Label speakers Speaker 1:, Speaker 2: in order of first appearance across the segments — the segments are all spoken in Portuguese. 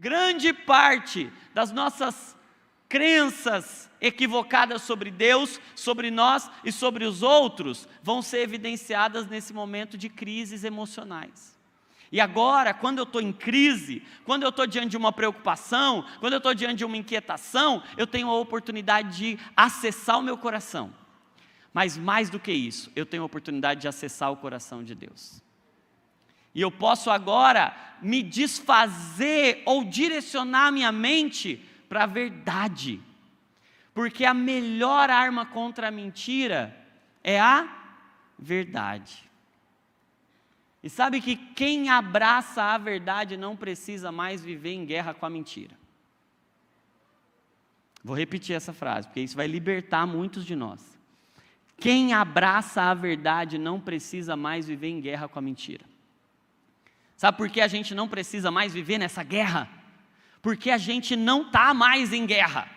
Speaker 1: grande parte das nossas crenças equivocadas sobre Deus, sobre nós e sobre os outros, vão ser evidenciadas nesse momento de crises emocionais. E agora, quando eu estou em crise, quando eu estou diante de uma preocupação, quando eu estou diante de uma inquietação, eu tenho a oportunidade de acessar o meu coração. Mas mais do que isso, eu tenho a oportunidade de acessar o coração de Deus. E eu posso agora me desfazer ou direcionar minha mente para a verdade. Porque a melhor arma contra a mentira é a verdade. E sabe que quem abraça a verdade não precisa mais viver em guerra com a mentira. Vou repetir essa frase, porque isso vai libertar muitos de nós. Quem abraça a verdade não precisa mais viver em guerra com a mentira. Sabe por que a gente não precisa mais viver nessa guerra? Porque a gente não está mais em guerra.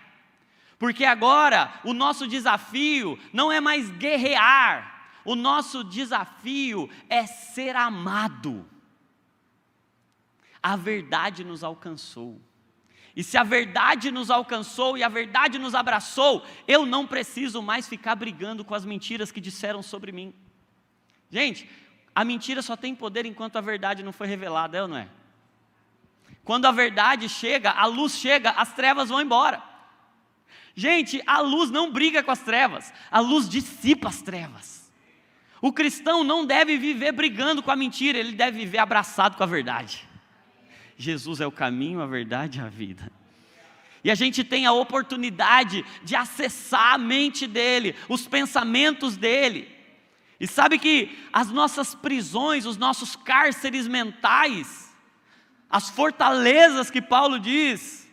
Speaker 1: Porque agora o nosso desafio não é mais guerrear. O nosso desafio é ser amado. A verdade nos alcançou. E se a verdade nos alcançou e a verdade nos abraçou, eu não preciso mais ficar brigando com as mentiras que disseram sobre mim. Gente, a mentira só tem poder enquanto a verdade não foi revelada, é ou não é? Quando a verdade chega, a luz chega, as trevas vão embora. Gente, a luz não briga com as trevas, a luz dissipa as trevas. O cristão não deve viver brigando com a mentira, ele deve viver abraçado com a verdade. Jesus é o caminho, a verdade e a vida. E a gente tem a oportunidade de acessar a mente dele, os pensamentos dele. E sabe que as nossas prisões, os nossos cárceres mentais, as fortalezas que Paulo diz,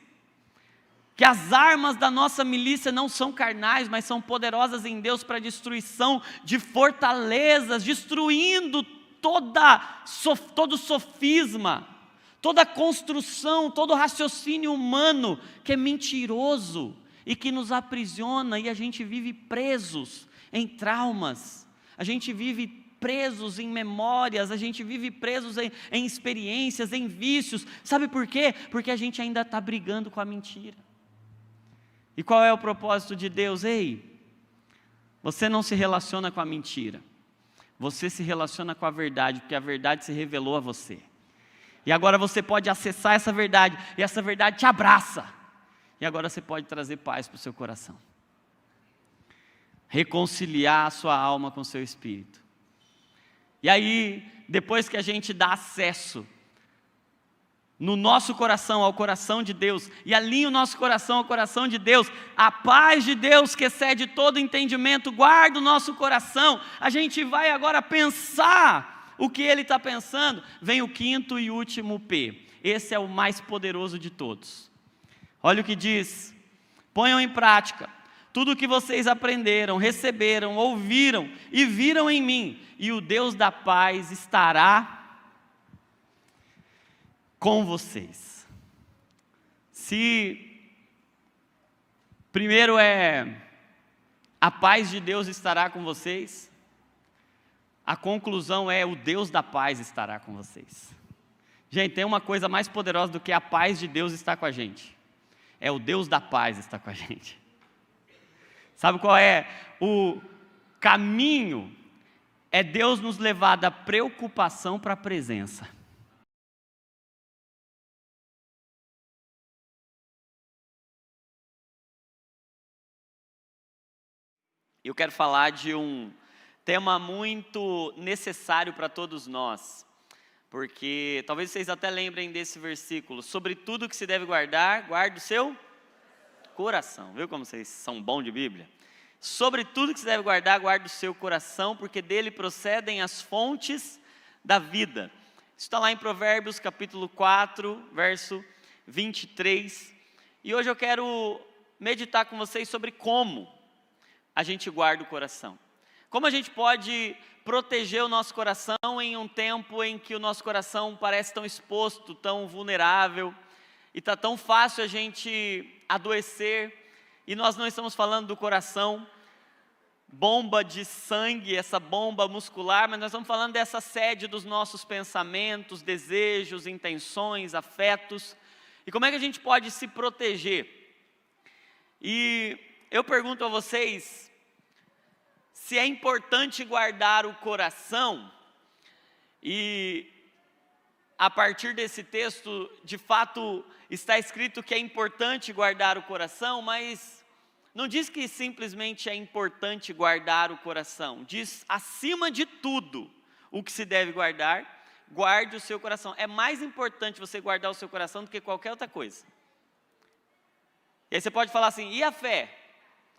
Speaker 1: que as armas da nossa milícia não são carnais, mas são poderosas em Deus para a destruição de fortalezas, destruindo todo sofisma, toda construção, todo raciocínio humano que é mentiroso e que nos aprisiona, e a gente vive presos em traumas. A gente vive presos em memórias, a gente vive presos em experiências, em vícios. Sabe por quê? Porque a gente ainda está brigando com a mentira. E qual é o propósito de Deus? Ei, você não se relaciona com a mentira. Você se relaciona com a verdade, porque a verdade se revelou a você. E agora você pode acessar essa verdade, e essa verdade te abraça. E agora você pode trazer paz para o seu coração. Reconciliar a sua alma com o seu espírito. E aí, depois que a gente dá acesso no nosso coração ao coração de Deus, e alinha o nosso coração ao coração de Deus, a paz de Deus que excede todo entendimento, guarda o nosso coração, a gente vai agora pensar o que Ele está pensando. Vem o quinto e último P, esse é o mais poderoso de todos. Olha o que diz: ponham em prática tudo o que vocês aprenderam, receberam, ouviram e viram em mim, e o Deus da paz estará com vocês. Se primeiro é a paz de Deus estará com vocês, a conclusão é o Deus da paz estará com vocês. Gente, tem uma coisa mais poderosa do que a paz de Deus estar com a gente. É o Deus da paz estar com a gente. Sabe qual é o caminho? É Deus nos levar da preocupação para a presença. Eu quero falar de um tema muito necessário para todos nós, porque talvez vocês até lembrem desse versículo: sobre tudo que se deve guardar, guarde o seu coração. Viu como vocês são bons de Bíblia? Sobre tudo que se deve guardar, guarde o seu coração, porque dele procedem as fontes da vida. Isso está lá em Provérbios capítulo 4, verso 23. E hoje eu quero meditar com vocês sobre como a gente guarda o coração. Como a gente pode proteger o nosso coração em um tempo em que o nosso coração parece tão exposto, tão vulnerável, e está tão fácil a gente adoecer, e nós não estamos falando do coração, bomba de sangue, essa bomba muscular, mas nós estamos falando dessa sede dos nossos pensamentos, desejos, intenções, afetos. E como é que a gente pode se proteger? E eu pergunto a vocês se é importante guardar o coração, e a partir desse texto, de fato, está escrito que é importante guardar o coração, mas não diz que simplesmente é importante guardar o coração, diz acima de tudo o que se deve guardar, guarde o seu coração. É mais importante você guardar o seu coração do que qualquer outra coisa. E aí você pode falar assim, e a fé?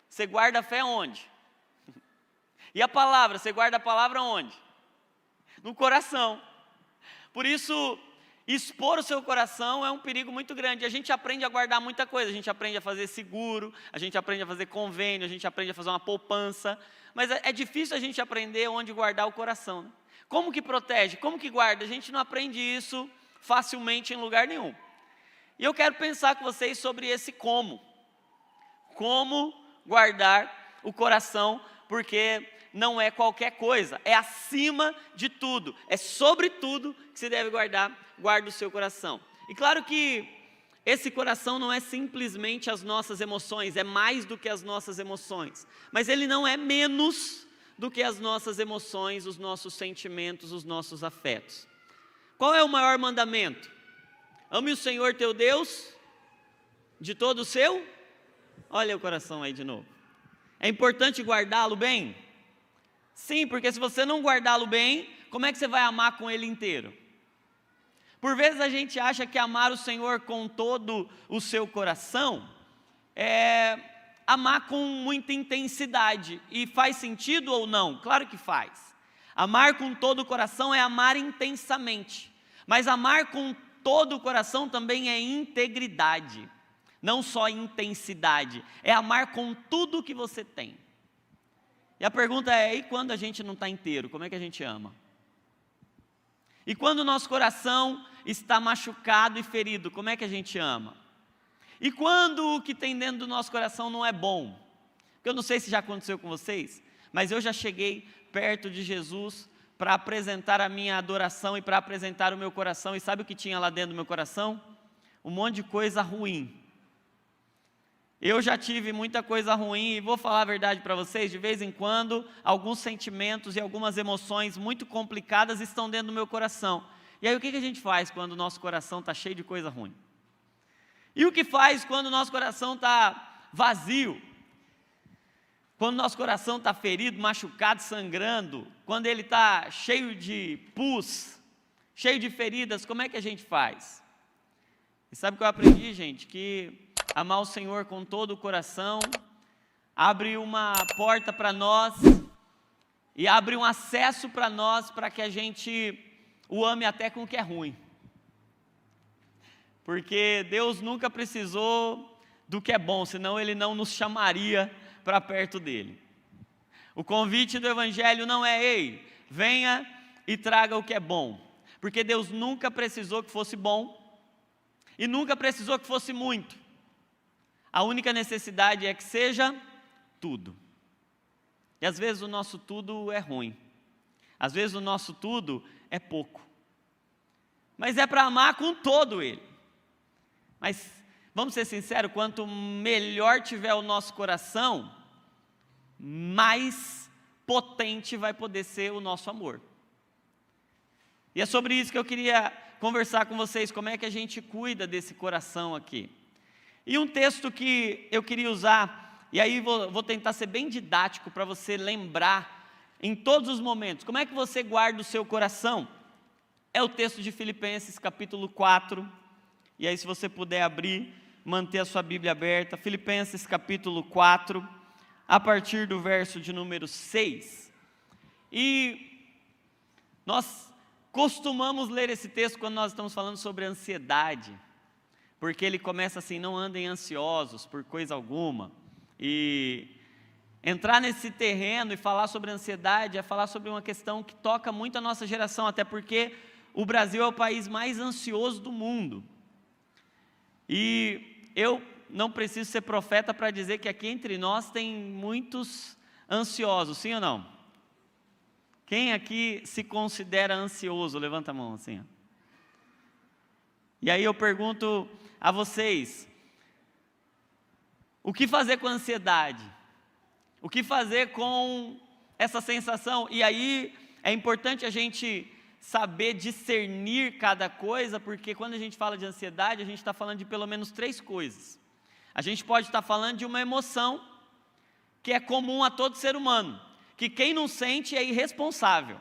Speaker 1: Você guarda a fé onde? E a palavra? Você guarda a palavra onde? No coração. Por isso, expor o seu coração é um perigo muito grande. A gente aprende a guardar muita coisa, a gente aprende a fazer seguro, a gente aprende a fazer convênio, a gente aprende a fazer uma poupança, mas é difícil a gente aprender onde guardar o coração, né? Como que protege? Como que guarda? A gente não aprende isso facilmente em lugar nenhum. E eu quero pensar com vocês sobre esse como. Como guardar o coração, porque não é qualquer coisa, é acima de tudo, é sobre tudo que se deve guardar, guarda o seu coração. E claro que esse coração não é simplesmente as nossas emoções, é mais do que as nossas emoções, mas ele não é menos do que as nossas emoções, os nossos sentimentos, os nossos afetos. Qual é o maior mandamento? Ame o Senhor teu Deus de todo o seu... Olha o coração aí de novo. É importante guardá-lo bem? Sim, porque se você não guardá-lo bem, como é que você vai amar com ele inteiro? Por vezes a gente acha que amar o Senhor com todo o seu coração é amar com muita intensidade. E faz sentido ou não? Claro que faz. Amar com todo o coração é amar intensamente. Mas amar com todo o coração também é integridade. Não só intensidade, é amar com tudo que você tem. E a pergunta é, e quando a gente não está inteiro, como é que a gente ama? E quando o nosso coração está machucado e ferido, como é que a gente ama? E quando o que tem dentro do nosso coração não é bom? Porque eu não sei se já aconteceu com vocês, mas eu já cheguei perto de Jesus para apresentar a minha adoração e para apresentar o meu coração, e sabe o que tinha lá dentro do meu coração? Um monte de coisa ruim. Eu já tive muita coisa ruim e vou falar a verdade para vocês, de vez em quando, alguns sentimentos e algumas emoções muito complicadas estão dentro do meu coração. E aí o que a gente faz quando o nosso coração está cheio de coisa ruim? E o que faz quando o nosso coração está vazio? Quando o nosso coração está ferido, machucado, sangrando, quando ele está cheio de pus, cheio de feridas, como é que a gente faz? E sabe o que eu aprendi, gente? Que amar o Senhor com todo o coração abre uma porta para nós e abre um acesso para nós para que a gente o ame até com o que é ruim. Porque Deus nunca precisou do que é bom, senão Ele não nos chamaria para perto dEle. O convite do Evangelho não é, ei, venha e traga o que é bom. Porque Deus nunca precisou que fosse bom e nunca precisou que fosse muito. A única necessidade é que seja tudo. E às vezes o nosso tudo é ruim. Às vezes o nosso tudo é pouco. Mas é para amar com todo Ele. Mas vamos ser sinceros, quanto melhor tiver o nosso coração, mais potente vai poder ser o nosso amor. E é sobre isso que eu queria conversar com vocês, como é que a gente cuida desse coração aqui. E um texto que eu queria usar, e aí vou tentar ser bem didático para você lembrar em todos os momentos, como é que você guarda o seu coração? É o texto de Filipenses capítulo 4, e aí se você puder abrir, manter a sua Bíblia aberta, Filipenses capítulo 4, a partir do verso de número 6. E nós costumamos ler esse texto quando nós estamos falando sobre ansiedade, porque ele começa assim, não andem ansiosos por coisa alguma, e entrar nesse terreno e falar sobre ansiedade é falar sobre uma questão que toca muito a nossa geração, até porque o Brasil é o país mais ansioso do mundo, e eu não preciso ser profeta para dizer que aqui entre nós tem muitos ansiosos, sim ou não? Quem aqui se considera ansioso? Levanta a mão assim, ó. E aí eu pergunto a vocês, o que fazer com a ansiedade? O que fazer com essa sensação? E aí é importante a gente saber discernir cada coisa, porque quando a gente fala de ansiedade, a gente está falando de pelo menos 3 coisas. A gente pode estar falando de uma emoção que é comum a todo ser humano, que quem não sente é irresponsável.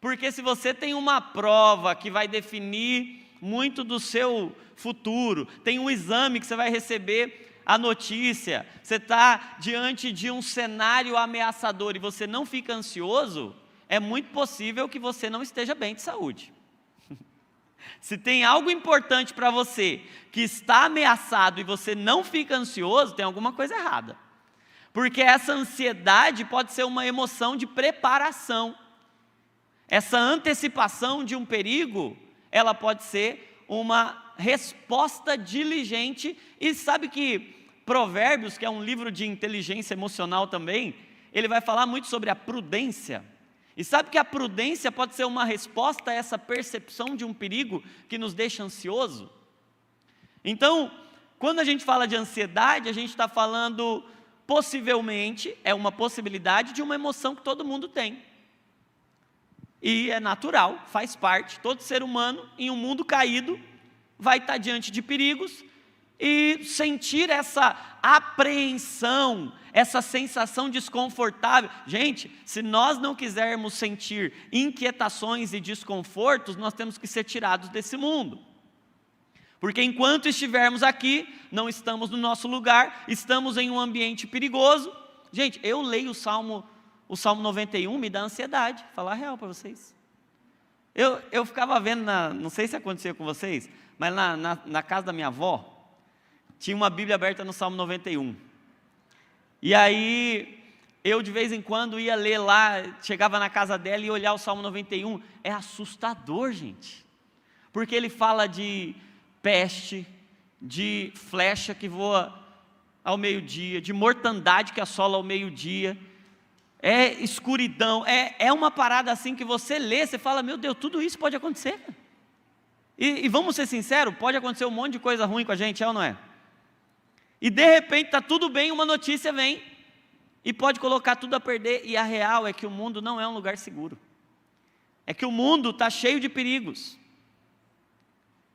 Speaker 1: Porque se você tem uma prova que vai definir muito do seu futuro, tem um exame que você vai receber a notícia, você está diante de um cenário ameaçador e você não fica ansioso, é muito possível que você não esteja bem de saúde. Se tem algo importante para você que está ameaçado e você não fica ansioso, tem alguma coisa errada. Porque essa ansiedade pode ser uma emoção de preparação. Essa antecipação de um perigo, ela pode ser uma resposta diligente. E sabe que Provérbios, que é um livro de inteligência emocional também, ele vai falar muito sobre a prudência. E sabe que a prudência pode ser uma resposta a essa percepção de um perigo que nos deixa ansioso? Então, quando a gente fala de ansiedade, a gente está falando, possivelmente, é uma possibilidade de uma emoção que todo mundo tem. E é natural, faz parte, todo ser humano em um mundo caído vai estar diante de perigos e sentir essa apreensão, essa sensação desconfortável. Gente, se nós não quisermos sentir inquietações e desconfortos, nós temos que ser tirados desse mundo. Porque enquanto estivermos aqui, não estamos no nosso lugar, estamos em um ambiente perigoso. Gente, eu leio o Salmo 91, me dá ansiedade, falar a real para vocês. Eu ficava vendo, não sei se acontecia com vocês, mas na casa da minha avó, tinha uma Bíblia aberta no Salmo 91. E aí, eu de vez em quando ia ler lá, chegava na casa dela e olhar o Salmo 91. É assustador, gente. Porque ele fala de peste, de flecha que voa ao meio-dia, de mortandade que assola ao meio-dia. É escuridão, é uma parada assim que você lê, você fala, meu Deus, tudo isso pode acontecer. E vamos ser sinceros, pode acontecer um monte de coisa ruim com a gente, é ou não é? E de repente está tudo bem, uma notícia vem e pode colocar tudo a perder. E a real é que o mundo não é um lugar seguro. É que o mundo está cheio de perigos.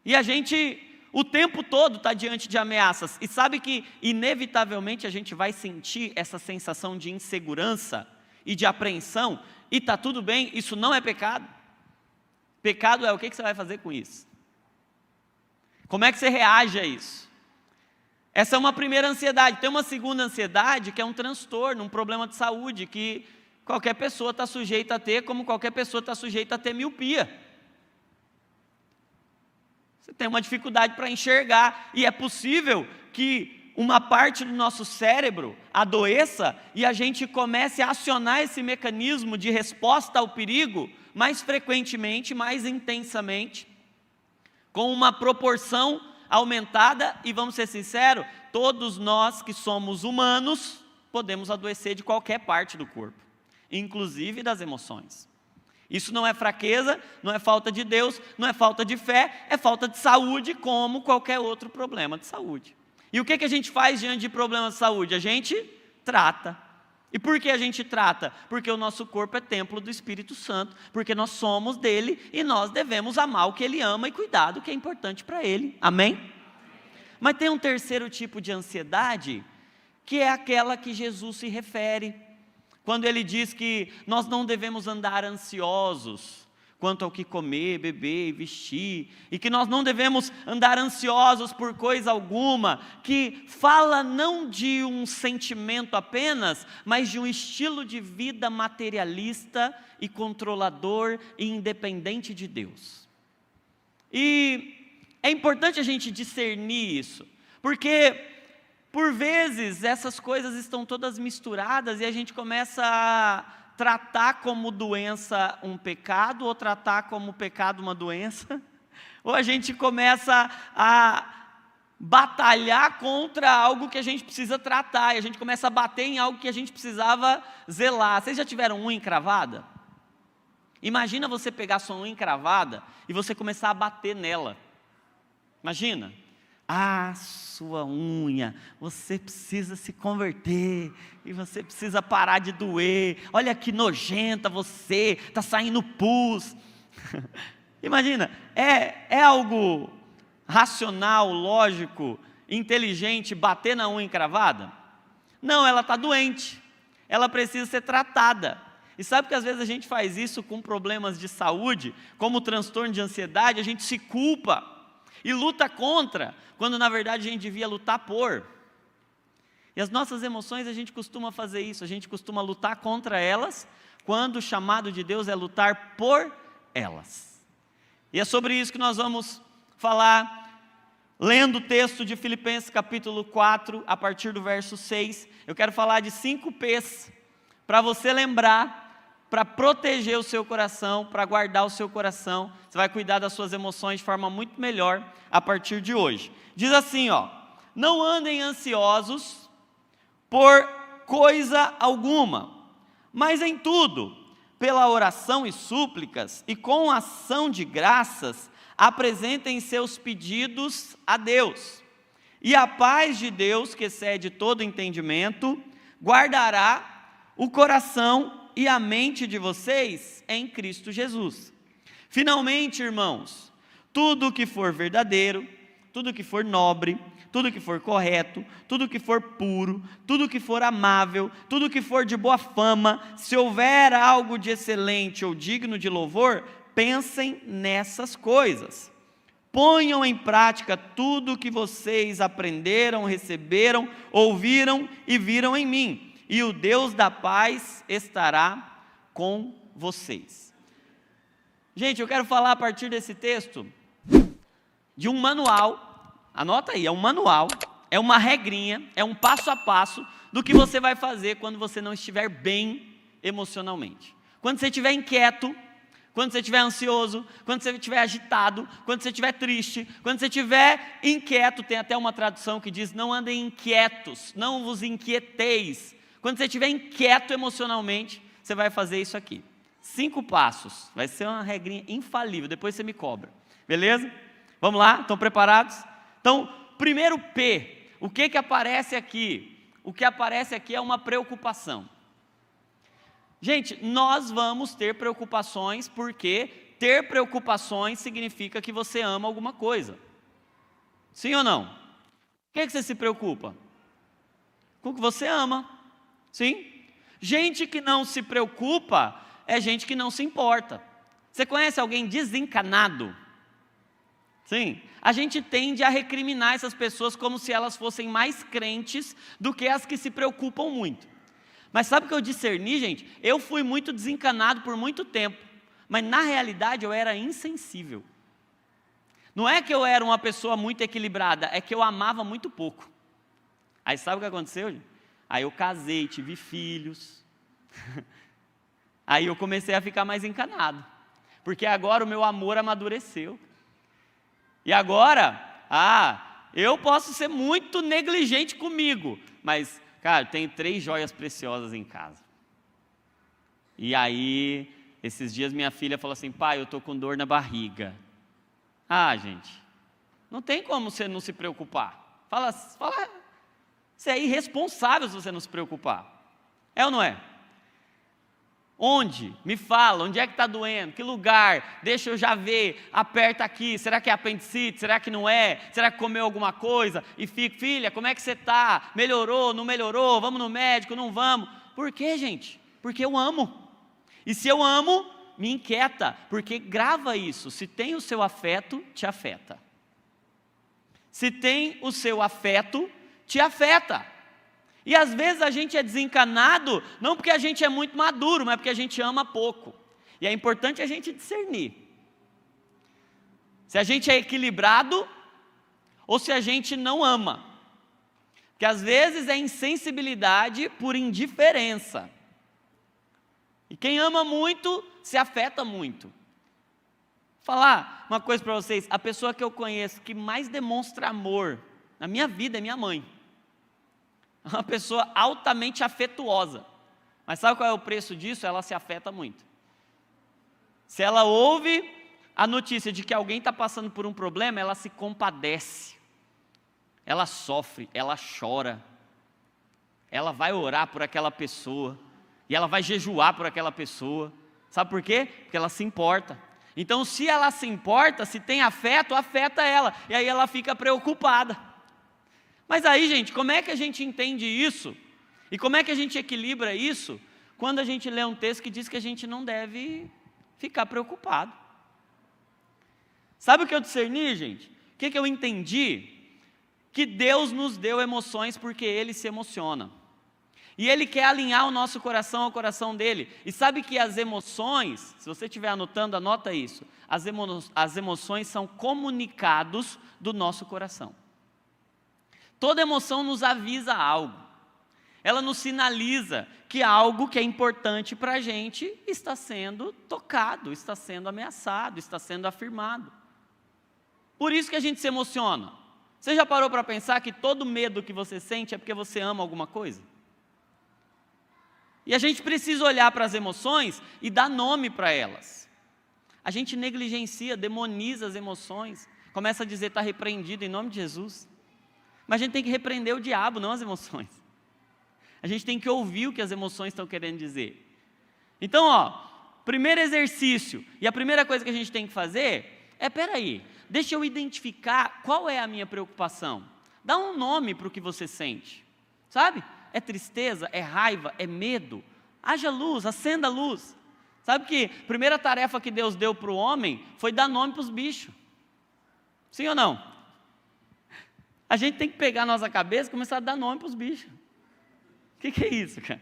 Speaker 1: E a gente, o tempo todo, está diante de ameaças. E sabe que, inevitavelmente, a gente vai sentir essa sensação de insegurança e de apreensão. E está tudo bem, isso não é pecado. Pecado é o que você vai fazer com isso? Como é que você reage a isso? Essa é uma primeira ansiedade. Tem uma segunda ansiedade que é um transtorno, um problema de saúde que qualquer pessoa está sujeita a ter, como qualquer pessoa está sujeita a ter miopia. Você tem uma dificuldade para enxergar e é possível que uma parte do nosso cérebro adoeça e a gente comece a acionar esse mecanismo de resposta ao perigo mais frequentemente, mais intensamente, com uma proporção aumentada. E vamos ser sinceros, todos nós que somos humanos podemos adoecer de qualquer parte do corpo, inclusive das emoções. Isso não é fraqueza, não é falta de Deus, não é falta de fé, é falta de saúde, como qualquer outro problema de saúde. E o que a gente faz diante de problemas de saúde? A gente trata. E por que a gente trata? Porque o nosso corpo é templo do Espírito Santo, porque nós somos dele e nós devemos amar o que ele ama e cuidar do que é importante para ele. Amém? Mas tem um terceiro tipo de ansiedade, que é aquela que Jesus se refere, quando ele diz que nós não devemos andar ansiosos quanto ao que comer, beber e vestir, e que nós não devemos andar ansiosos por coisa alguma, que fala não de um sentimento apenas, mas de um estilo de vida materialista e controlador e independente de Deus. E é importante a gente discernir isso, porque por vezes essas coisas estão todas misturadas e a gente começa a tratar como doença um pecado, ou tratar como pecado uma doença, ou a gente começa a batalhar contra algo que a gente precisa tratar, e a gente começa a bater em algo que a gente precisava zelar. Vocês já tiveram unha encravada? Imagina você pegar sua unha encravada e você começar a bater nela. Imagina, sua unha, você precisa se converter, e você precisa parar de doer, olha que nojenta você, está saindo pus. Imagina, é algo racional, lógico, inteligente bater na unha encravada? Não, ela está doente, ela precisa ser tratada. E sabe que às vezes a gente faz isso com problemas de saúde, como o transtorno de ansiedade, a gente se culpa e luta contra, quando na verdade a gente devia lutar por. E as nossas emoções a gente costuma fazer isso, a gente costuma lutar contra elas, quando o chamado de Deus é lutar por elas. E é sobre isso que nós vamos falar, lendo o texto de Filipenses capítulo 4, a partir do verso 6, eu quero falar de 5 P's, para você lembrar, para proteger o seu coração, para guardar o seu coração, você vai cuidar das suas emoções de forma muito melhor a partir de hoje. Diz assim, não andem ansiosos por coisa alguma, mas em tudo, pela oração e súplicas, e com ação de graças, apresentem seus pedidos a Deus, e a paz de Deus, que excede todo entendimento, guardará o coração e a mente de vocês em Cristo Jesus. Finalmente, irmãos, tudo que for verdadeiro, tudo que for nobre, tudo que for correto, tudo que for puro, tudo que for amável, tudo que for de boa fama, se houver algo de excelente ou digno de louvor, pensem nessas coisas. Ponham em prática tudo o que vocês aprenderam, receberam, ouviram e viram em mim, e o Deus da paz estará com vocês. Gente, eu quero falar a partir desse texto de um manual. Anota aí, é um manual, é uma regrinha, é um passo a passo do que você vai fazer quando você não estiver bem emocionalmente. Quando você estiver inquieto, quando você estiver ansioso, quando você estiver agitado, quando você estiver triste, quando você estiver inquieto, tem até uma tradução que diz, não andem inquietos, não vos inquieteis. Quando você estiver inquieto emocionalmente, você vai fazer isso aqui. 5 passos, vai ser uma regrinha infalível, depois você me cobra, beleza? Vamos lá, estão preparados? Então, primeiro P, o que aparece aqui? O que aparece aqui é uma preocupação. Gente, nós vamos ter preocupações, porque ter preocupações significa que você ama alguma coisa. Sim ou não? O que você se preocupa? Com o que você ama. Sim? Gente que não se preocupa é gente que não se importa. Você conhece alguém desencanado? Sim, a gente tende a recriminar essas pessoas como se elas fossem mais crentes do que as que se preocupam muito. Mas sabe o que eu discerni, gente? Eu fui muito desencanado por muito tempo, mas na realidade eu era insensível. Não é que eu era uma pessoa muito equilibrada, é que eu amava muito pouco. Aí sabe o que aconteceu, gente? Aí eu casei, tive filhos. Aí eu comecei a ficar mais encanado, porque agora o meu amor amadureceu. E agora, eu posso ser muito negligente comigo, mas, cara, eu tenho 3 joias preciosas em casa. E aí, esses dias minha filha falou assim, pai, eu estou com dor na barriga. Gente, não tem como você não se preocupar. Fala, você é irresponsável se você não se preocupar. É ou não é? Onde? Me fala, onde é que está doendo? Que lugar? Deixa eu já ver, aperta aqui, será que é apendicite? Será que não é? Será que comeu alguma coisa? E fica, filha, como é que você está? Melhorou, não melhorou? Vamos no médico, não vamos? Por quê, gente? Porque eu amo. E se eu amo, me inquieta, porque grava isso, se tem o seu afeto, te afeta. Se tem o seu afeto, te afeta. E às vezes a gente é desencanado, não porque a gente é muito maduro, mas porque a gente ama pouco. E é importante a gente discernir. Se a gente é equilibrado, ou se a gente não ama. Porque às vezes é insensibilidade por indiferença. E quem ama muito, se afeta muito. Vou falar uma coisa para vocês, a pessoa que eu conheço que mais demonstra amor na minha vida é minha mãe. Uma pessoa altamente afetuosa. Mas sabe qual é o preço disso? Ela se afeta muito. Se ela ouve a notícia de que alguém está passando por um problema, ela se compadece, ela sofre, ela chora, ela vai orar por aquela pessoa, e ela vai jejuar por aquela pessoa. Sabe por quê? Porque ela se importa. Então, se ela se importa, se tem afeto, afeta ela, e aí ela fica preocupada. Mas aí, gente, como é que a gente entende isso? E como é que a gente equilibra isso quando a gente lê um texto que diz que a gente não deve ficar preocupado? Sabe o que eu discerni, gente? O que eu entendi? Que Deus nos deu emoções porque Ele se emociona. E Ele quer alinhar o nosso coração ao coração dEle. E sabe que as emoções, se você estiver anotando, anota isso. As emoções são comunicados do nosso coração. Toda emoção nos avisa algo. Ela nos sinaliza que algo que é importante para a gente está sendo tocado, está sendo ameaçado, está sendo afirmado. Por isso que a gente se emociona. Você já parou para pensar que todo medo que você sente é porque você ama alguma coisa? E a gente precisa olhar para as emoções e dar nome para elas. A gente negligencia, demoniza as emoções, começa a dizer está repreendido em nome de Jesus. Mas a gente tem que repreender o diabo, não as emoções. A gente tem que ouvir o que as emoções estão querendo dizer. Então, primeiro exercício, e a primeira coisa que a gente tem que fazer é, peraí, deixa eu identificar qual é a minha preocupação. Dá um nome para o que você sente, sabe? É tristeza, é raiva, é medo. Haja luz, acenda a luz. Sabe que a primeira tarefa que Deus deu para o homem foi dar nome para os bichos. Sim ou não? A gente tem que pegar a nossa cabeça e começar a dar nome para os bichos. O que é isso, cara?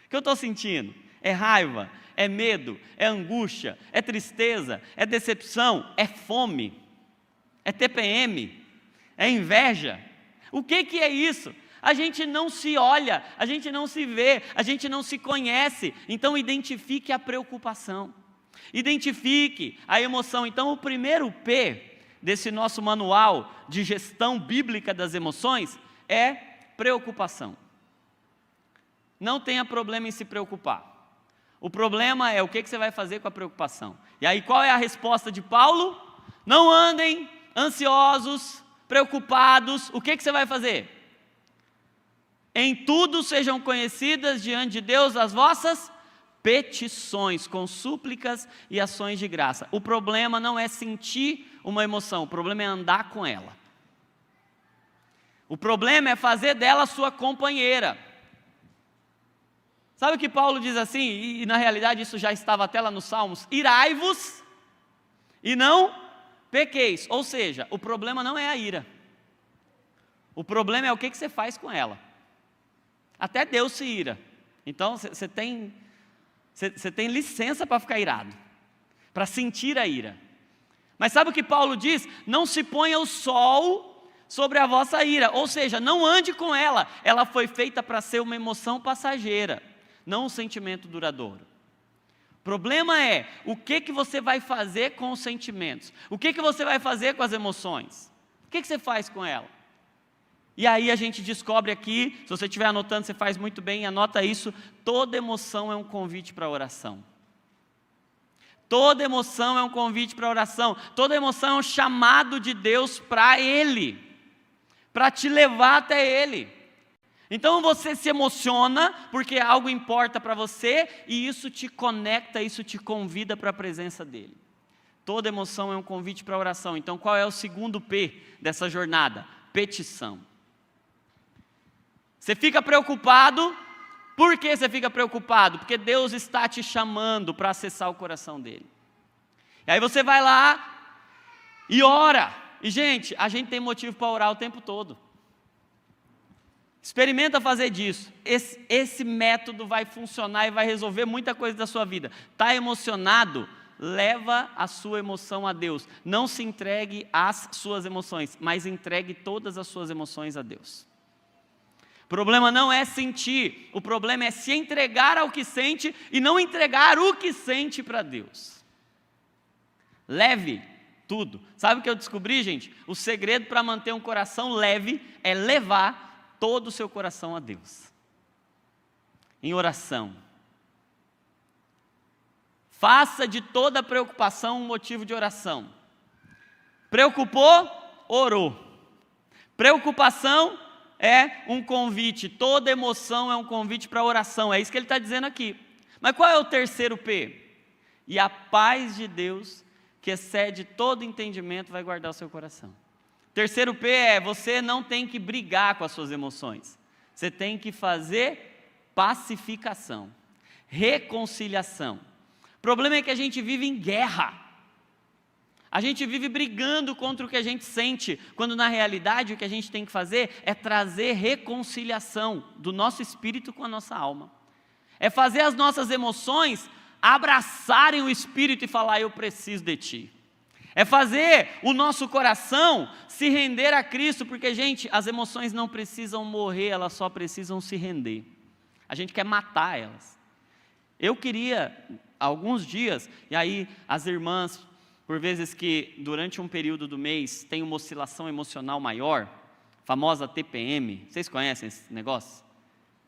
Speaker 1: O que eu estou sentindo? É raiva, é medo, é angústia, é tristeza, é decepção, é fome, é TPM, é inveja. O que é isso? A gente não se olha, a gente não se vê, a gente não se conhece. Então identifique a preocupação, identifique a emoção. Então o primeiro P desse nosso manual de gestão bíblica das emoções é preocupação. Não tenha problema em se preocupar. O problema é o que você vai fazer com a preocupação. E aí qual é a resposta de Paulo? Não andem ansiosos, preocupados. O que você vai fazer? Em tudo sejam conhecidas diante de Deus as vossas petições, com súplicas e ações de graça. O problema não é sentir uma emoção, o problema é andar com ela. O problema é fazer dela sua companheira. Sabe o que Paulo diz assim, e na realidade isso já estava até lá nos Salmos? Irai-vos e não pequeis. Ou seja, o problema não é a ira. O problema é o que você faz com ela. Até Deus se ira. Então você tem licença para ficar irado, para sentir a ira. Mas sabe o que Paulo diz? Não se ponha o sol sobre a vossa ira. Ou seja, não ande com ela. Ela foi feita para ser uma emoção passageira, não um sentimento duradouro. O problema é o que você vai fazer com os sentimentos. O que você vai fazer com as emoções. O que você faz com ela? E aí a gente descobre aqui, se você estiver anotando, você faz muito bem, anota isso, toda emoção é um convite para a oração. Toda emoção é um convite para a oração. Toda emoção é um chamado de Deus para Ele, para te levar até Ele. Então você se emociona porque algo importa para você e isso te conecta, isso te convida para a presença dEle. Toda emoção é um convite para a oração. Então qual é o segundo P dessa jornada? Petição. Você fica preocupado, por que você fica preocupado? Porque Deus está te chamando para acessar o coração dEle. E aí você vai lá e ora. E gente, a gente tem motivo para orar o tempo todo. Experimenta fazer disso. Esse método vai funcionar e vai resolver muita coisa da sua vida. Está emocionado? Leva a sua emoção a Deus. Não se entregue às suas emoções, mas entregue todas as suas emoções a Deus. O problema não é sentir, o problema é se entregar ao que sente e não entregar o que sente para Deus. Leve tudo. Sabe o que eu descobri, gente? O segredo para manter um coração leve é levar todo o seu coração a Deus. Em oração. Faça de toda preocupação um motivo de oração. Preocupou, orou. Preocupação é um convite, toda emoção é um convite para oração, é isso que ele está dizendo aqui. Mas qual é o terceiro P? E a paz de Deus, que excede todo entendimento, vai guardar o seu coração. Terceiro P é, você não tem que brigar com as suas emoções, você tem que fazer pacificação, reconciliação. O problema é que a gente vive em guerra, a gente vive brigando contra o que a gente sente, quando na realidade o que a gente tem que fazer é trazer reconciliação do nosso espírito com a nossa alma, é fazer as nossas emoções abraçarem o espírito e falar, eu preciso de ti. É fazer o nosso coração se render a Cristo, porque, gente, as emoções não precisam morrer, elas só precisam se render. A gente quer matar elas. Eu queria, alguns dias, e aí as irmãs, por vezes que durante um período do mês tem uma oscilação emocional maior, famosa TPM, vocês conhecem esse negócio?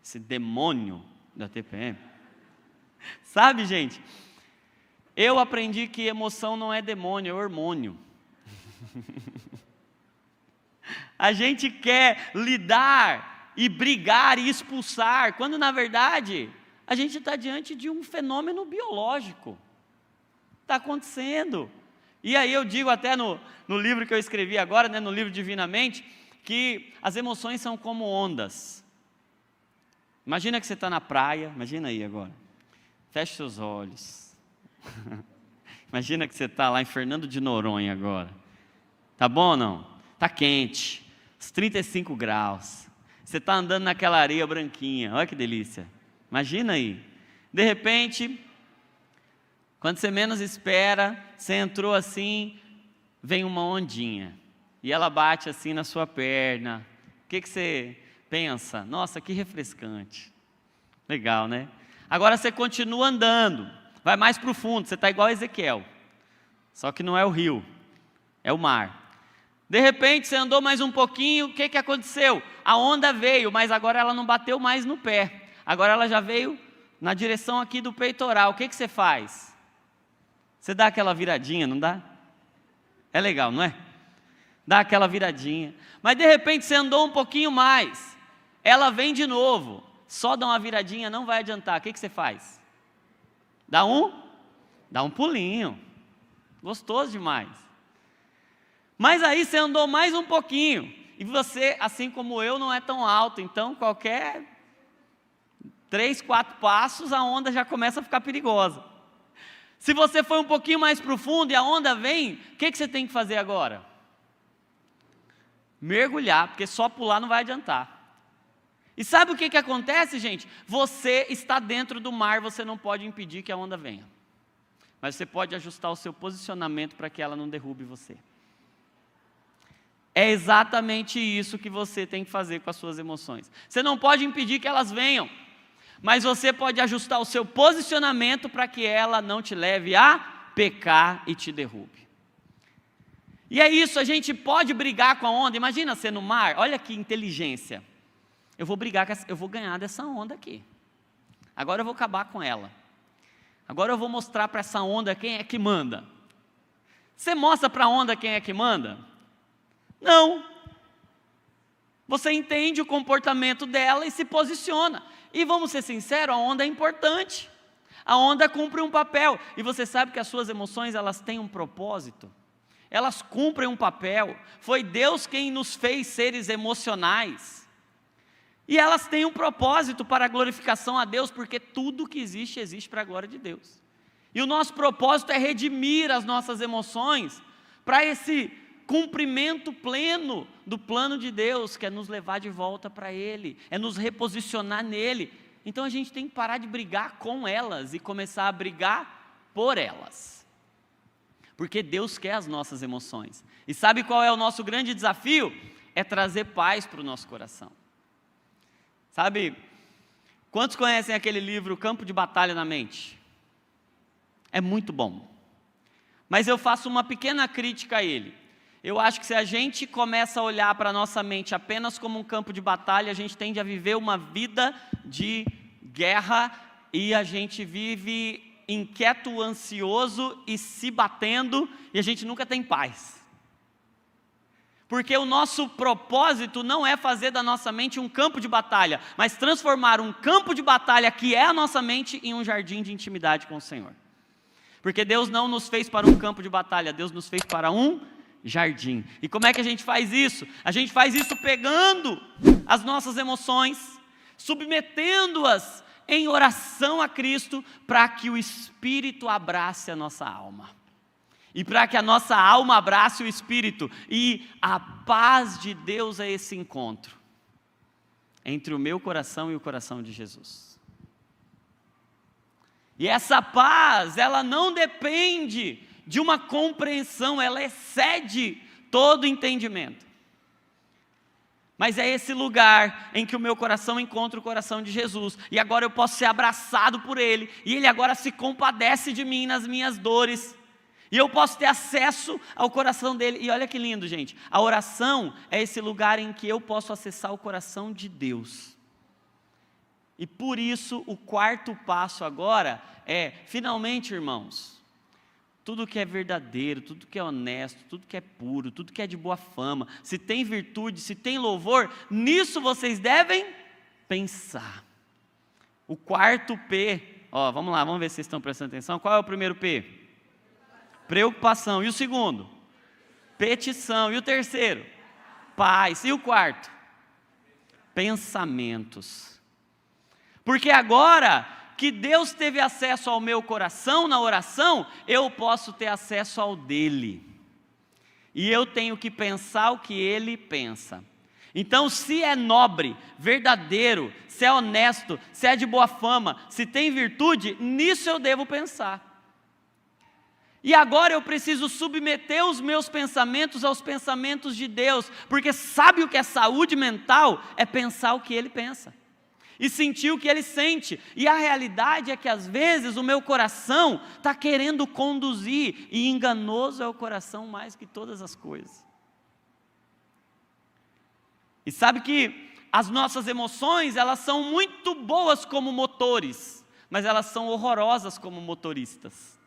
Speaker 1: Esse demônio da TPM? Sabe, gente? Eu aprendi que emoção não é demônio, é hormônio. A gente quer lidar e brigar e expulsar, quando na verdade a gente está diante de um fenômeno biológico. Está acontecendo. E aí eu digo até no livro que eu escrevi agora, no livro Divinamente, que as emoções são como ondas. Imagina que você está na praia, imagina aí agora. Feche seus olhos. Imagina que você está lá em Fernando de Noronha agora. Tá bom ou não? Está quente, uns 35 graus. Você está andando naquela areia branquinha, olha que delícia. Imagina aí. De repente, quando você menos espera, você entrou assim, vem uma ondinha. E ela bate assim na sua perna. O que você pensa? Nossa, que refrescante. Legal, né? Agora você continua andando, vai mais para o fundo, você está igual a Ezequiel, só que não é o rio, é o mar. De repente você andou mais um pouquinho, o que aconteceu? A onda veio, mas agora ela não bateu mais no pé, agora ela já veio na direção aqui do peitoral. O que você faz? Você dá aquela viradinha, não dá? É legal, não é? Dá aquela viradinha, mas de repente você andou um pouquinho mais, ela vem de novo. Só dar uma viradinha não vai adiantar. O que você faz? Dá um pulinho. Gostoso demais. Mas aí você andou mais um pouquinho. E você, assim como eu, não é tão alto. Então, qualquer 3, 4 passos, a onda já começa a ficar perigosa. Se você for um pouquinho mais profundo e a onda vem, o que você tem que fazer agora? Mergulhar, porque só pular não vai adiantar. E sabe o que acontece, gente? Você está dentro do mar, você não pode impedir que a onda venha. Mas você pode ajustar o seu posicionamento para que ela não derrube você. É exatamente isso que você tem que fazer com as suas emoções. Você não pode impedir que elas venham, mas você pode ajustar o seu posicionamento para que ela não te leve a pecar e te derrube. E é isso, a gente pode brigar com a onda. Imagina você no mar, olha que inteligência. Eu vou ganhar dessa onda aqui. Agora eu vou acabar com ela. Agora eu vou mostrar para essa onda quem é que manda. Você mostra para a onda quem é que manda? Não. Você entende o comportamento dela e se posiciona. E vamos ser sinceros, a onda é importante. A onda cumpre um papel. E você sabe que as suas emoções, elas têm um propósito. Elas cumprem um papel. Foi Deus quem nos fez seres emocionais. E elas têm um propósito para a glorificação a Deus, porque tudo que existe, existe para a glória de Deus. E o nosso propósito é redimir as nossas emoções para esse cumprimento pleno do plano de Deus, que é nos levar de volta para Ele, é nos reposicionar nele. Então a gente tem que parar de brigar com elas e começar a brigar por elas. Porque Deus quer as nossas emoções. E sabe qual é o nosso grande desafio? É trazer paz para o nosso coração. Sabe, quantos conhecem aquele livro Campo de Batalha na Mente? É muito bom. Mas eu faço uma pequena crítica a ele. Eu acho que se a gente começa a olhar para a nossa mente apenas como um campo de batalha, a gente tende a viver uma vida de guerra e a gente vive inquieto, ansioso e se batendo, e a gente nunca tem paz. Porque o nosso propósito não é fazer da nossa mente um campo de batalha, mas transformar um campo de batalha que é a nossa mente em um jardim de intimidade com o Senhor. Porque Deus não nos fez para um campo de batalha, Deus nos fez para um jardim. E como é que a gente faz isso? A gente faz isso pegando as nossas emoções, submetendo-as em oração a Cristo, para que o Espírito abrace a nossa alma. E para que a nossa alma abrace o Espírito. E a paz de Deus é esse encontro entre o meu coração e o coração de Jesus. E essa paz, ela não depende de uma compreensão, ela excede todo entendimento. Mas é esse lugar em que o meu coração encontra o coração de Jesus. E agora eu posso ser abraçado por Ele. E Ele agora se compadece de mim nas minhas dores. E eu posso ter acesso ao coração dele. E olha que lindo, gente. A oração é esse lugar em que eu posso acessar o coração de Deus. E por isso, o quarto passo agora é, finalmente, irmãos, tudo que é verdadeiro, tudo que é honesto, tudo que é puro, tudo que é de boa fama, se tem virtude, se tem louvor, nisso vocês devem pensar. O quarto P, vamos lá, vamos ver se vocês estão prestando atenção. Qual é o primeiro P? Preocupação. E o segundo? Petição. E o terceiro? Paz. E o quarto? Pensamentos. Porque agora que Deus teve acesso ao meu coração na oração, eu posso ter acesso ao dele. E eu tenho que pensar o que ele pensa. Então, se é nobre, verdadeiro, se é honesto, se é de boa fama, se tem virtude, nisso eu devo pensar. E agora eu preciso submeter os meus pensamentos aos pensamentos de Deus, porque sabe o que é saúde mental? É pensar o que Ele pensa, e sentir o que Ele sente. E a realidade é que às vezes o meu coração está querendo conduzir, e enganoso é o coração mais que todas as coisas. E sabe que as nossas emoções, elas são muito boas como motores, mas elas são horrorosas como motoristas.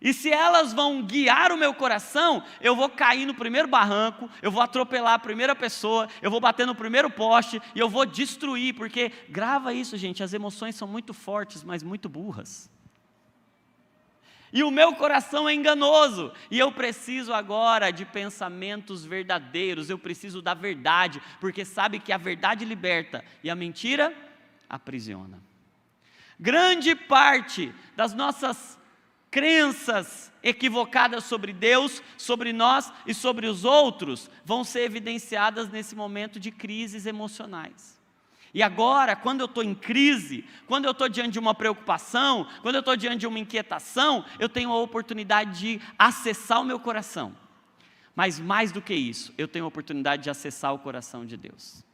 Speaker 1: E se elas vão guiar o meu coração, eu vou cair no primeiro barranco, eu vou atropelar a primeira pessoa, eu vou bater no primeiro poste e eu vou destruir, porque, grava isso, gente, as emoções são muito fortes, mas muito burras. E o meu coração é enganoso, e eu preciso agora de pensamentos verdadeiros, eu preciso da verdade, porque sabe que a verdade liberta e a mentira aprisiona. Grande parte das nossas crenças equivocadas sobre Deus, sobre nós e sobre os outros vão ser evidenciadas nesse momento de crises emocionais. E agora, quando eu estou em crise, quando eu estou diante de uma preocupação, quando eu estou diante de uma inquietação, eu tenho a oportunidade de acessar o meu coração. Mas mais do que isso, eu tenho a oportunidade de acessar o coração de Deus.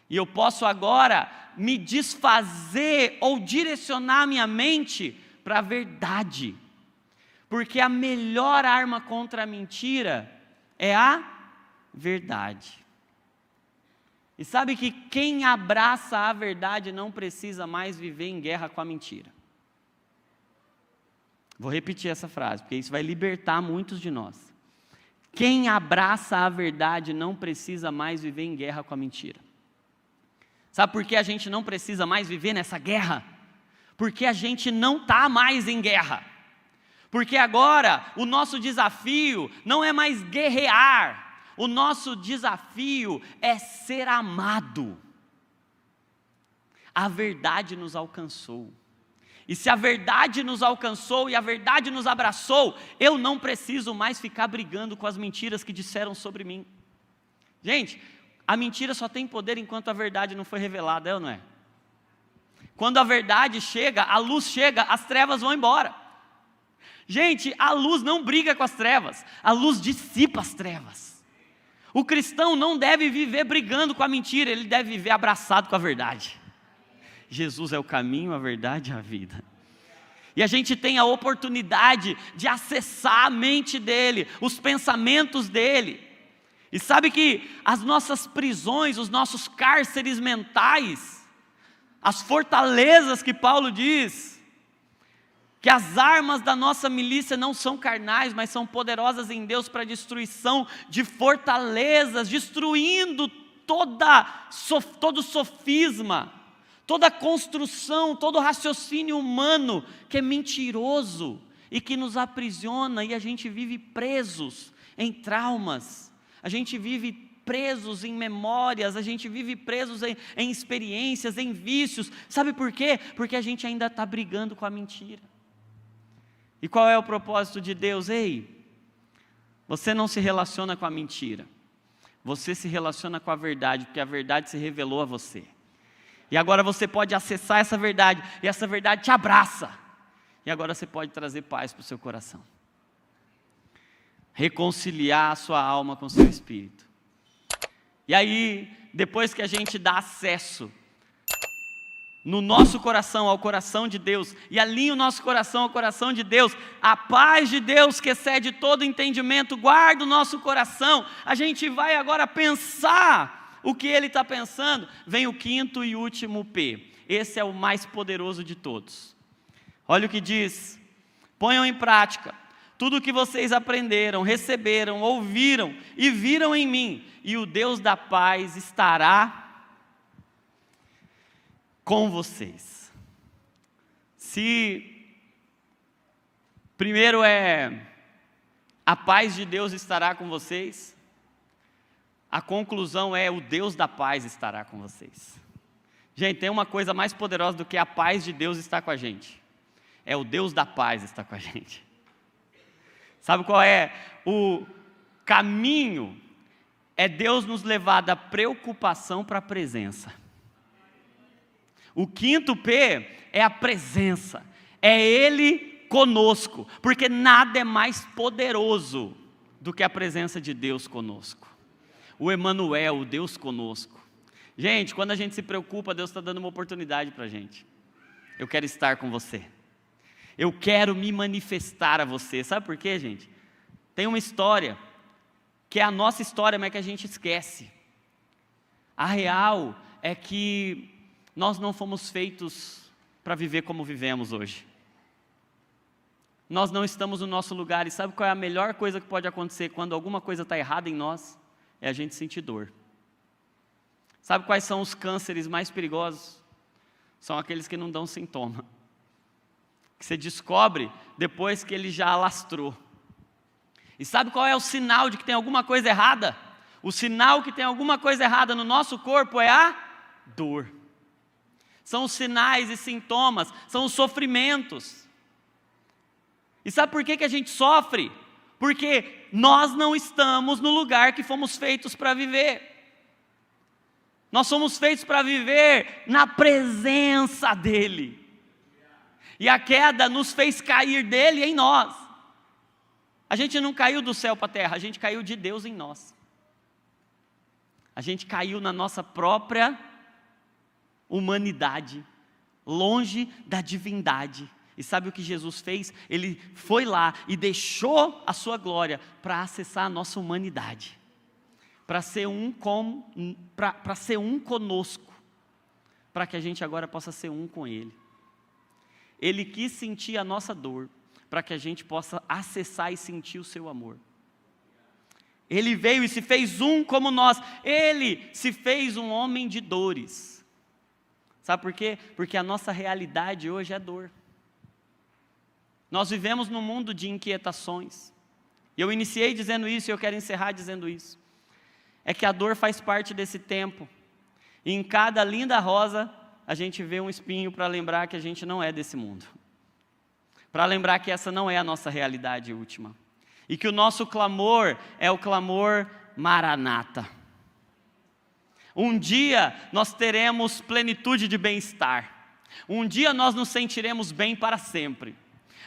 Speaker 1: E eu posso agora me desfazer ou direcionar a minha mente para a verdade, porque a melhor arma contra a mentira é a verdade. E sabe que quem abraça a verdade não precisa mais viver em guerra com a mentira. Vou repetir essa frase, porque isso vai libertar muitos de nós. Quem abraça a verdade não precisa mais viver em guerra com a mentira. Sabe por que a gente não precisa mais viver nessa guerra? Porque a gente não está mais em guerra. Porque agora o nosso desafio não é mais guerrear. O nosso desafio é ser amado. A verdade nos alcançou. E se a verdade nos alcançou e a verdade nos abraçou, eu não preciso mais ficar brigando com as mentiras que disseram sobre mim. Gente, a mentira só tem poder enquanto a verdade não foi revelada, é ou não é? Quando a verdade chega, a luz chega, as trevas vão embora. Gente, a luz não briga com as trevas, a luz dissipa as trevas. O cristão não deve viver brigando com a mentira, ele deve viver abraçado com a verdade. Jesus é o caminho, a verdade e a vida. E a gente tem a oportunidade de acessar a mente dele, os pensamentos dele. E sabe que as nossas prisões, os nossos cárceres mentais, as fortalezas que Paulo diz, que as armas da nossa milícia não são carnais, mas são poderosas em Deus para a destruição de fortalezas, destruindo todo sofisma, toda construção, todo raciocínio humano que é mentiroso e que nos aprisiona, e a gente vive presos em traumas, a gente vive presos em memórias, a gente vive presos em experiências, em vícios. Sabe por quê? Porque a gente ainda está brigando com a mentira. E qual é o propósito de Deus? Ei, você não se relaciona com a mentira, você se relaciona com a verdade, porque a verdade se revelou a você. E agora você pode acessar essa verdade, e essa verdade te abraça. E agora você pode trazer paz para o seu coração. Reconciliar a sua alma com o seu espírito. E aí, depois que a gente dá acesso no nosso coração ao coração de Deus, e alinha o nosso coração ao coração de Deus, a paz de Deus que excede todo entendimento, guarda o nosso coração. A gente vai agora pensar o que Ele está pensando. Vem o quinto e último P, esse é o mais poderoso de todos. Olha o que diz: ponham em prática tudo o que vocês aprenderam, receberam, ouviram e viram em mim, e o Deus da paz estará com vocês. Se primeiro é a paz de Deus estará com vocês, a conclusão é o Deus da paz estará com vocês. Gente, tem uma coisa mais poderosa do que a paz de Deus estar com a gente, é o Deus da paz estar com a gente. Sabe qual é o caminho? É Deus nos levar da preocupação para a presença. O quinto P é a presença, é Ele conosco, porque nada é mais poderoso do que a presença de Deus conosco. O Emanuel, o Deus conosco. Gente, quando a gente se preocupa, Deus está dando uma oportunidade para a gente. Eu quero estar com você. Eu quero me manifestar a você. Sabe por quê, gente? Tem uma história, que é a nossa história, mas que a gente esquece. A real é que nós não fomos feitos para viver como vivemos hoje. Nós não estamos no nosso lugar, e sabe qual é a melhor coisa que pode acontecer quando alguma coisa está errada em nós? É a gente sentir dor. Sabe quais são os cânceres mais perigosos? São aqueles que não dão sintoma, que você descobre depois que ele já alastrou. E sabe qual é o sinal de que tem alguma coisa errada? O sinal que tem alguma coisa errada no nosso corpo é a dor. São os sinais e sintomas, são os sofrimentos. E sabe por que a gente sofre? Porque nós não estamos no lugar que fomos feitos para viver. Nós somos feitos para viver na presença dEle. E a queda nos fez cair dEle em nós. A gente não caiu do céu para a terra, a gente caiu de Deus em nós. A gente caiu na nossa própria humanidade, longe da divindade. E sabe o que Jesus fez? Ele foi lá e deixou a sua glória para acessar a nossa humanidade, para ser ser um conosco, para que a gente agora possa ser um com Ele. Ele quis sentir a nossa dor, para que a gente possa acessar e sentir o seu amor. Ele veio e se fez um como nós. Ele se fez um homem de dores. Sabe por quê? Porque a nossa realidade hoje é dor. Nós vivemos num mundo de inquietações. E eu iniciei dizendo isso e eu quero encerrar dizendo isso. É que a dor faz parte desse tempo. E em cada linda rosa, a gente vê um espinho para lembrar que a gente não é desse mundo. Para lembrar que essa não é a nossa realidade última. E que o nosso clamor é o clamor Maranata. Um dia nós teremos plenitude de bem-estar. Um dia nós nos sentiremos bem para sempre.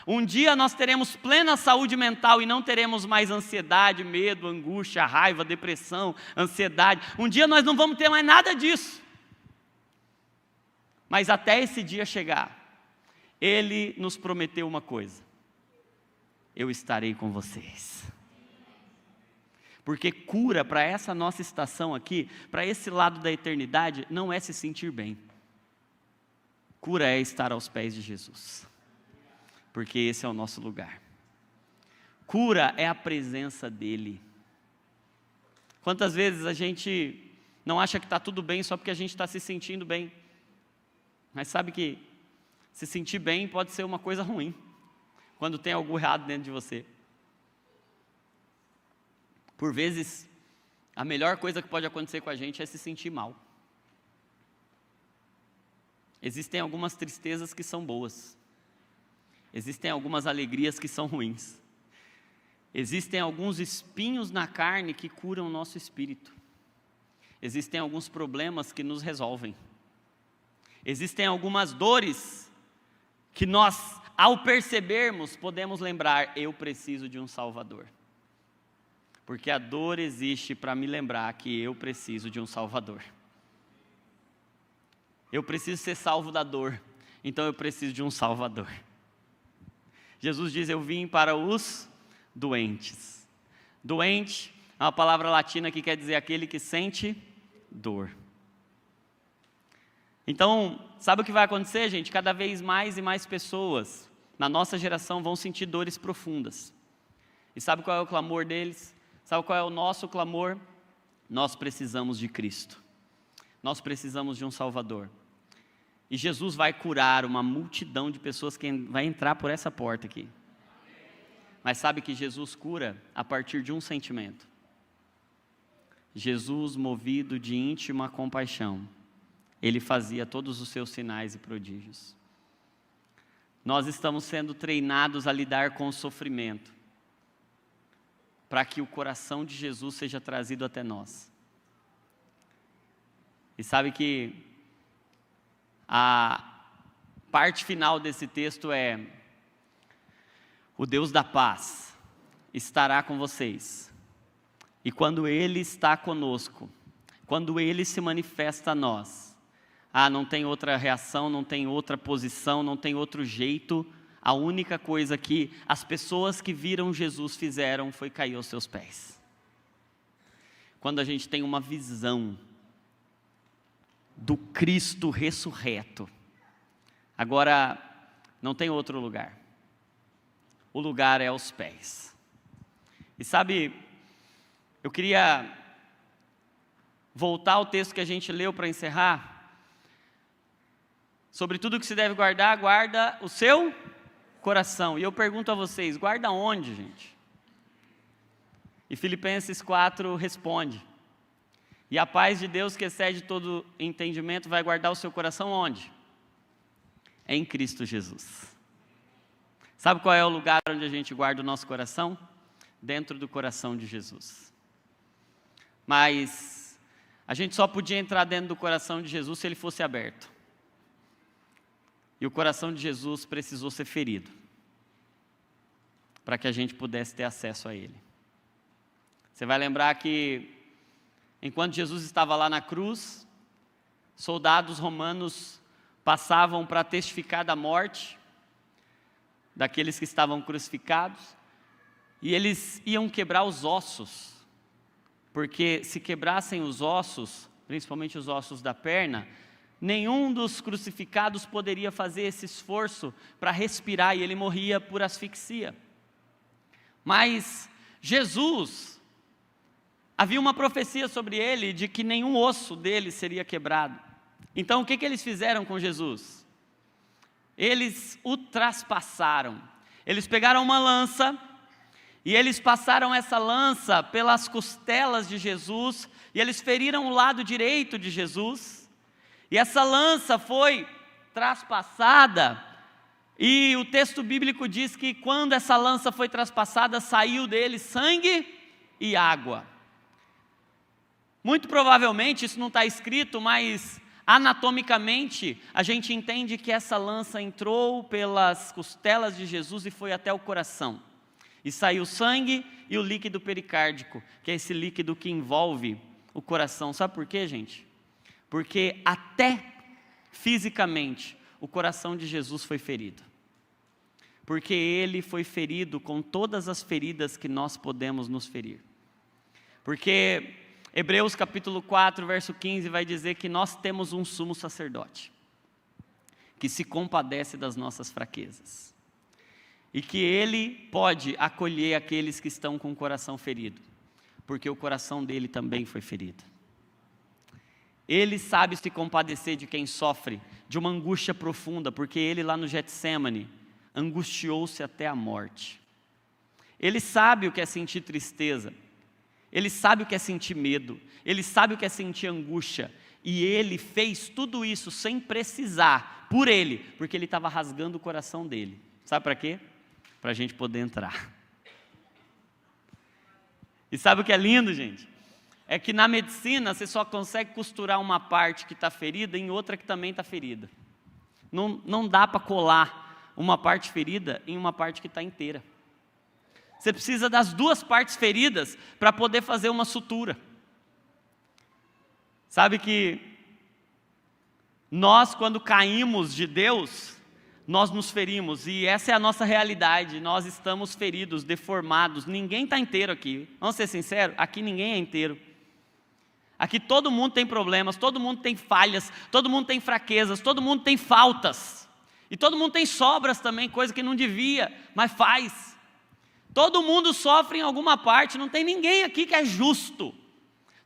Speaker 1: Um dia nós teremos plena saúde mental e não teremos mais ansiedade, medo, angústia, raiva, depressão, ansiedade. Um dia nós não vamos ter mais nada disso. Mas até esse dia chegar, Ele nos prometeu uma coisa: eu estarei com vocês. Porque cura para essa nossa estação aqui, para esse lado da eternidade, não é se sentir bem. Cura é estar aos pés de Jesus. porque esse é o nosso lugar. Cura é a presença dEle. Quantas vezes a gente não acha que está tudo bem só porque a gente está se sentindo bem? Mas sabe que se sentir bem pode ser uma coisa ruim, quando tem algo errado dentro de você. Por vezes, a melhor coisa que pode acontecer com a gente é se sentir mal. Existem algumas tristezas que são boas. Existem algumas alegrias que são ruins. Existem alguns espinhos na carne que curam o nosso espírito. Existem alguns problemas que nos resolvem. Existem algumas dores que nós, ao percebermos, podemos lembrar: eu preciso de um Salvador. Porque a dor existe para me lembrar que eu preciso de um Salvador. Eu preciso ser salvo da dor, então eu preciso de um Salvador. Jesus diz: eu vim para os doentes. Doente é uma palavra latina que quer dizer aquele que sente dor. Então, sabe o que vai acontecer, gente? Cada vez mais e mais pessoas na nossa geração vão sentir dores profundas. E sabe qual é o clamor deles? Sabe qual é o nosso clamor? Nós precisamos de Cristo. Nós precisamos de um Salvador. E Jesus vai curar uma multidão de pessoas que vai entrar por essa porta aqui. Mas sabe que Jesus cura a partir de um sentimento. Jesus, movido de íntima compaixão, Ele fazia todos os seus sinais e prodígios. Nós estamos sendo treinados a lidar com o sofrimento, para que o coração de Jesus seja trazido até nós. E sabe que a parte final desse texto é: o Deus da paz estará com vocês. E quando Ele está conosco, quando Ele se manifesta a nós, não tem outra reação, não tem outra posição, não tem outro jeito. A única coisa que as pessoas que viram Jesus fizeram foi cair aos seus pés. Quando a gente tem uma visão do Cristo ressurreto, agora não tem outro lugar. O lugar é aos pés. E sabe, eu queria voltar ao texto que a gente leu para encerrar. Sobre tudo que se deve guardar, guarda o seu coração. E eu pergunto a vocês: guarda onde, gente? E Filipenses 4 responde: e a paz de Deus, que excede todo entendimento, vai guardar o seu coração onde? É em Cristo Jesus. Sabe qual é o lugar onde a gente guarda o nosso coração? Dentro do coração de Jesus. Mas a gente só podia entrar dentro do coração de Jesus se ele fosse aberto. E o coração de Jesus precisou ser ferido, para que a gente pudesse ter acesso a Ele. Você vai lembrar que, enquanto Jesus estava lá na cruz, soldados romanos passavam para testificar da morte daqueles que estavam crucificados, e eles iam quebrar os ossos, porque se quebrassem os ossos, principalmente os ossos da perna, nenhum dos crucificados poderia fazer esse esforço para respirar, e ele morria por asfixia. Mas Jesus, havia uma profecia sobre ele de que nenhum osso dele seria quebrado. Então o que eles fizeram com Jesus? Eles o traspassaram. Eles pegaram uma lança e eles passaram essa lança pelas costelas de Jesus, e eles feriram o lado direito de Jesus. E essa lança foi traspassada, e o texto bíblico diz que quando essa lança foi traspassada, saiu dele sangue e água. Muito provavelmente, isso não está escrito, mas anatomicamente, a gente entende que essa lança entrou pelas costelas de Jesus e foi até o coração. E saiu sangue e o líquido pericárdico, que é esse líquido que envolve o coração. Sabe por quê, gente? Porque até fisicamente o coração de Jesus foi ferido. Porque Ele foi ferido com todas as feridas que nós podemos nos ferir. Porque Hebreus capítulo 4, verso 15 vai dizer que nós temos um sumo sacerdote, que se compadece das nossas fraquezas. e que Ele pode acolher aqueles que estão com o coração ferido, porque o coração dele também foi ferido. Ele sabe se compadecer de quem sofre de uma angústia profunda, porque Ele lá no Getsêmani angustiou-se até a morte. Ele sabe o que é sentir tristeza, Ele sabe o que é sentir medo, Ele sabe o que é sentir angústia, e Ele fez tudo isso sem precisar, por Ele, porque Ele estava rasgando o coração dele. Sabe para quê? Para a gente poder entrar. E sabe o que é lindo, gente? É que na medicina você só consegue costurar uma parte que está ferida em outra que também está ferida. Não dá para colar uma parte ferida em uma parte que está inteira. Você precisa das duas partes feridas para poder fazer uma sutura. Sabe que nós, quando caímos de Deus, nós nos ferimos, e essa é a nossa realidade. Nós estamos feridos, deformados. Ninguém está inteiro aqui. Vamos ser sinceros, aqui ninguém é inteiro. Aqui todo mundo tem problemas, todo mundo tem falhas, todo mundo tem fraquezas, todo mundo tem faltas. E todo mundo tem sobras também, coisa que não devia, mas faz. Todo mundo sofre em alguma parte, não tem ninguém aqui que é justo.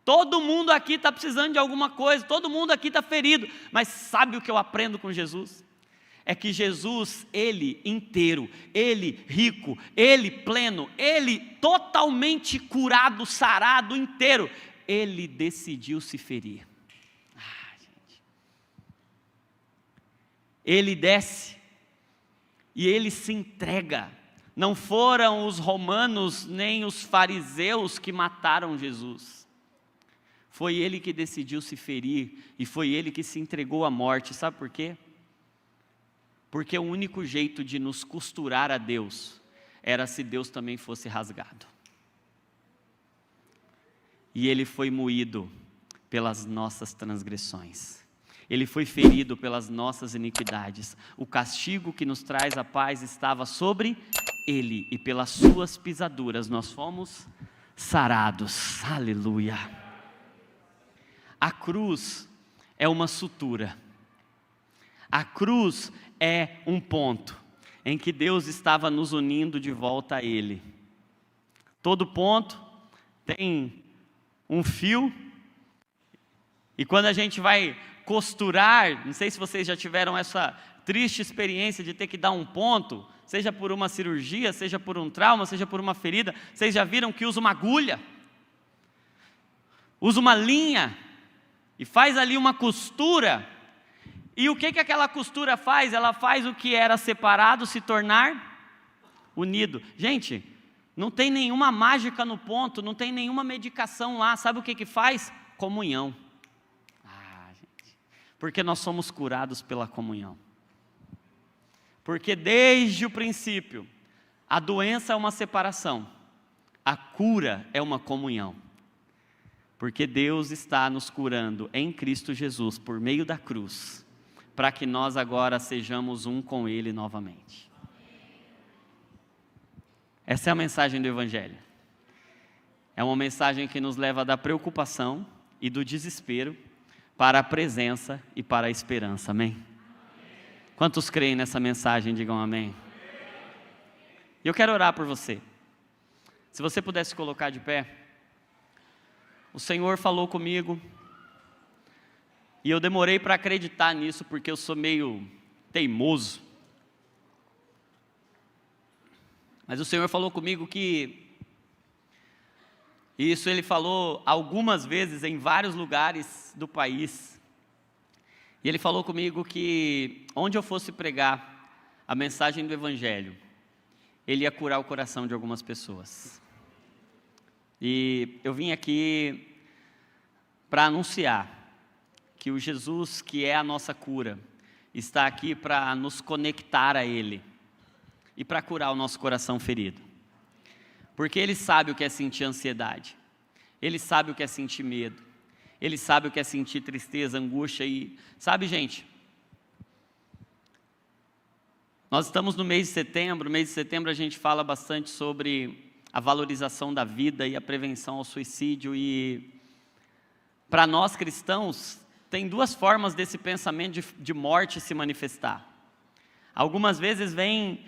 Speaker 1: Todo mundo aqui está precisando de alguma coisa, todo mundo aqui está ferido. Mas sabe o que eu aprendo com Jesus? É que Jesus, Ele inteiro, Ele rico, Ele pleno, Ele totalmente curado, sarado, inteiro, Ele decidiu se ferir. Gente. Ele desce e Ele se entrega. Não foram os romanos nem os fariseus que mataram Jesus. Foi Ele que decidiu se ferir e foi Ele que se entregou à morte. Sabe por quê? Porque o único jeito de nos costurar a Deus era se Deus também fosse rasgado. E Ele foi moído pelas nossas transgressões. Ele foi ferido pelas nossas iniquidades. O castigo que nos traz a paz estava sobre Ele, e pelas suas pisaduras nós fomos sarados. Aleluia. A cruz é uma sutura. A cruz é um ponto em que Deus estava nos unindo de volta a Ele. Todo ponto tem um fio, e quando a gente vai costurar, não sei se vocês já tiveram essa triste experiência de ter que dar um ponto, seja por uma cirurgia, seja por um trauma, seja por uma ferida, vocês já viram que usa uma agulha, usa uma linha, e faz ali uma costura. E o que aquela costura faz? Ela faz o que era separado se tornar unido. Gente, não tem nenhuma mágica no ponto, não tem nenhuma medicação lá. Sabe o que faz? Comunhão. Gente, porque nós somos curados pela comunhão. Porque desde o princípio, a doença é uma separação, a cura é uma comunhão. Porque Deus está nos curando em Cristo Jesus, por meio da cruz, para que nós agora sejamos um com Ele novamente. Essa é a mensagem do Evangelho. É uma mensagem que nos leva da preocupação e do desespero para a presença e para a esperança. Amém? Quantos creem nessa mensagem, digam amém. E eu quero orar por você. Se você pudesse colocar de pé. O Senhor falou comigo. E eu demorei para acreditar nisso, porque eu sou meio teimoso. Mas o Senhor falou comigo que, isso Ele falou algumas vezes em vários lugares do país. E Ele falou comigo que onde eu fosse pregar a mensagem do Evangelho, Ele ia curar o coração de algumas pessoas. E eu vim aqui para anunciar que o Jesus que é a nossa cura, está aqui para nos conectar a Ele, e para curar o nosso coração ferido, porque Ele sabe o que é sentir ansiedade, Ele sabe o que é sentir medo, Ele sabe o que é sentir tristeza, angústia, e sabe, gente, nós estamos no mês de setembro a gente fala bastante sobre a valorização da vida e a prevenção ao suicídio, e para nós cristãos, tem duas formas desse pensamento de morte se manifestar. Algumas vezes vem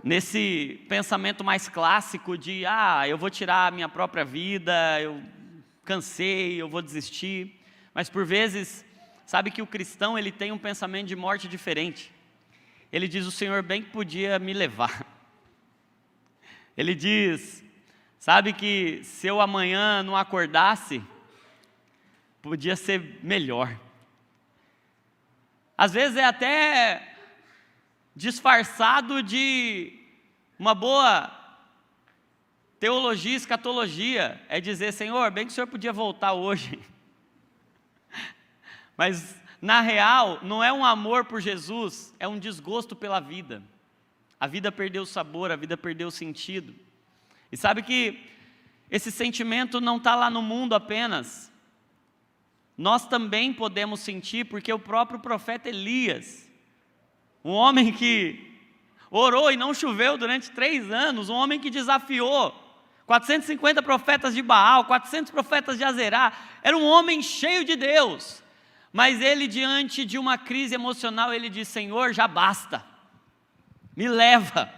Speaker 1: nesse pensamento mais clássico de, eu vou tirar a minha própria vida, eu cansei, eu vou desistir. Mas por vezes, sabe que o cristão ele tem um pensamento de morte diferente. Ele diz, o Senhor bem que podia me levar. Ele diz, sabe que se eu amanhã não acordasse, podia ser melhor. Às vezes é até disfarçado de uma boa teologia, escatologia, é dizer, Senhor, bem que o Senhor podia voltar hoje. Mas, na real, não é um amor por Jesus, é um desgosto pela vida. A vida perdeu o sabor, a vida perdeu o sentido. E sabe que esse sentimento não está lá no mundo apenas. Nós também podemos sentir, porque o próprio profeta Elias, um homem que orou e não choveu durante 3 anos, um homem que desafiou 450 profetas de Baal, 400 profetas de Azerá, era um homem cheio de Deus, mas ele diante de uma crise emocional, ele diz, Senhor, já basta, me leva,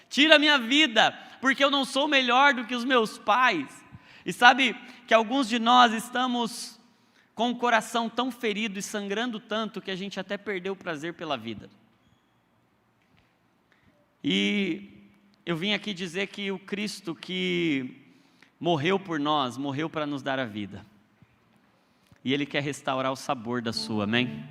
Speaker 1: tira a minha vida, porque eu não sou melhor do que os meus pais. E sabe que alguns de nós estamos com o coração tão ferido e sangrando tanto, que a gente até perdeu o prazer pela vida. E eu vim aqui dizer que o Cristo que morreu por nós, morreu para nos dar a vida. E Ele quer restaurar o sabor da sua, amém?